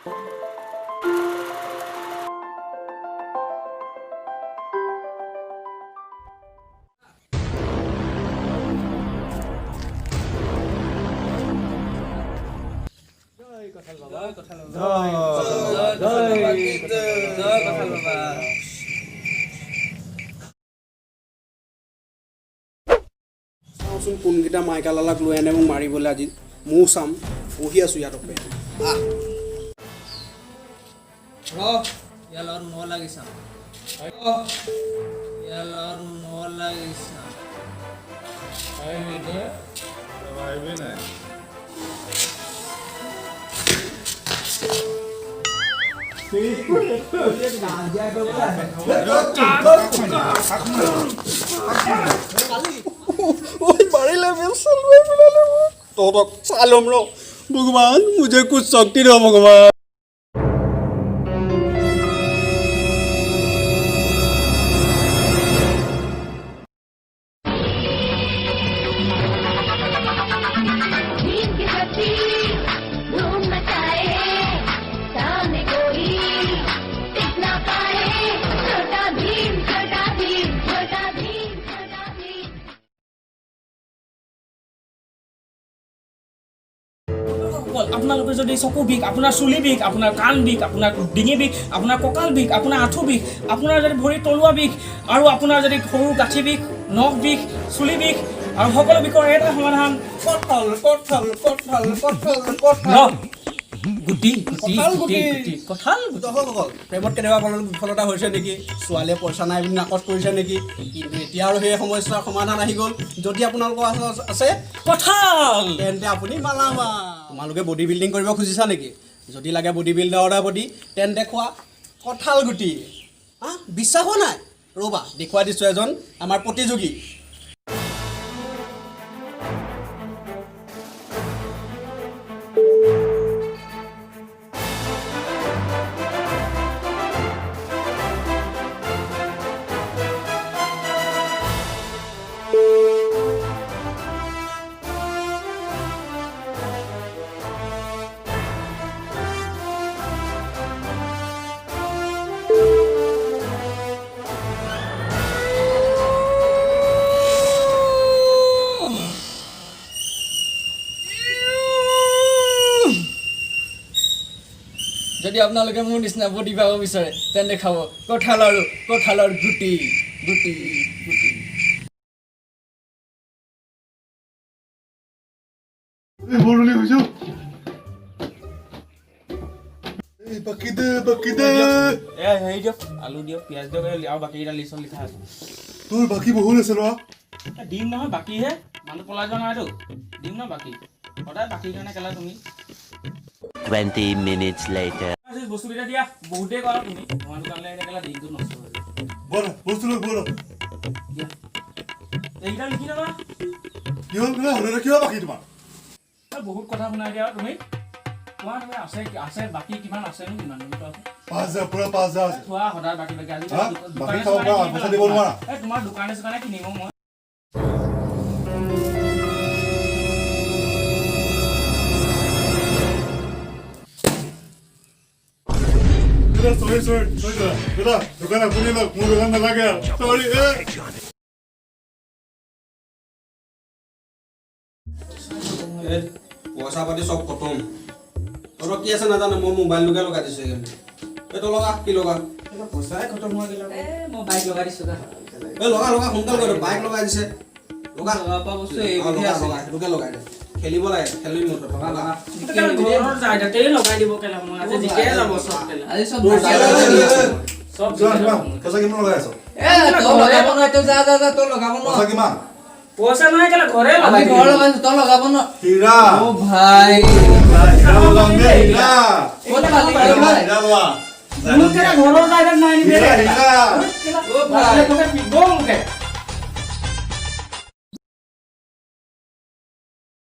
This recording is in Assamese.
চাওঁচোন কোনকেইটা মাইকালালাক লৈ আনে মোক মাৰিবলৈ আজি ময়ো চাম বহি আছোঁ ইয়াত ইয়াৰ লগত লাগিছা ইয়াৰ লগত লাগিছা मारिले तहतक चालम रो भगवान मुझे कुछ शक्ति दो भगवान আপোনালোকে যদি চকু বিষ আপোনাৰ চুলি বিষ আপোনাৰ কাণ বিষ আপোনাৰ ডিঙি বিষ আপোনাৰ কঁকাল বিষ আপোনাৰ আঁঠু বিষ আপোনাৰ যদি ভৰি তলুৱা বিষ আৰু আপোনাৰ যদি সৰু গাঁঠি বিষ নখ বিষ চুলি বিষ আৰু সকলো বিষৰ এটা সমাধান প্ৰেমত কেতিয়াবা বিফলতা হৈছে নেকি ছোৱালীয়ে পইচা নাই বুলি নাকচ কৰিছে নেকি কিন্তু এতিয়া আৰু সেই সমস্যাৰ সমাধান আহি গ'ল যদি আপোনালোকৰ আছে কঁঠাল তেন্তে আপুনি মালামা তোমালোকে বডি বিল্ডিং কৰিব খুজিছা নেকি যদি লাগে বডি বিল্ডাৰৰ বডি তেন্তে খোৱা কঁঠাল গুটি বিশ্বাস হোৱা নাই ৰ'বা দেখুৱাই দিছোঁ এজন আমাৰ প্ৰতিযোগী যদি আপোনালোকে মোৰ নিচিনা বডি পাব বিচাৰে তেন্তে খাব কঁঠালৰ গুটি গুটি গুটি আলু দিয়ক পিঁয়াজ দিয়ক আৰু বাকীকেইটা লিষ্টত লিখা আছে তোৰ বাকী বহুত আছে ল'ৰা দিম নহয় বাকীহে মানুহ পলাই যোৱা নাইতো দিম নহয় বাকী সদায় বাকীৰ কাৰণে কেলা তুমি 20 minutes later বস্তুকেইটা দিয়া বহুতেই কৰা তুমি তোমাৰ দোকানলৈ কেলা দিনটো নষ্ট হৈ বল বস্তু লৈ বল এইকেইটা লিখি ল'বা কি হ'ল হ'লে কিয় বাকী তোমাৰ বহুত কথা শুনাই দিয়া তুমি তোমাৰ আছে বাকী কিমান আছে নো কিমান 5,000 পুৰা 5,000 আছে থোৱা সদায় বাকী আজি বাকী খাব পাৰা পইচা দিব নোৱাৰা তোমাৰ দোকানে কিনিব মই sorry দাদা দোকান আপুনি লওক মোৰ দোকান নালাগে সৰি পইচা পাতি চব খতম তোৰ কি আছে নাজানো মই মোবাইলটোকে লগাই দিছোঁ এইটো লগা কি লগা পইচাই খতম হৈ গ'ল মই বাইক লগাই দিছোঁ লগা সোনকাল কৰি বাইক লগাই দিছে লগা সেইটোকে লগাই দে খেলিব লাগে খেলি মত ঘৰৰ জায়গাতেই লগাই দিব কেলা মই আজি জিকে যাব সব কেলা আজি সব পইচা কিমান লগাই আছ তো লগাব নহয় তো যা তো লগাব ন পইচা কিমান পইচা নাই কেলা ঘৰে লগাই ঘৰ লগাইছো তো লগাব ন হীৰা ও ভাই হীৰা লগাম দে হীৰা কোন খালি হীৰা লোৱা মোৰ কেলা ঘৰৰ জায়গা নাই নি হীৰা ও ভাই তোকে পিবো মুকে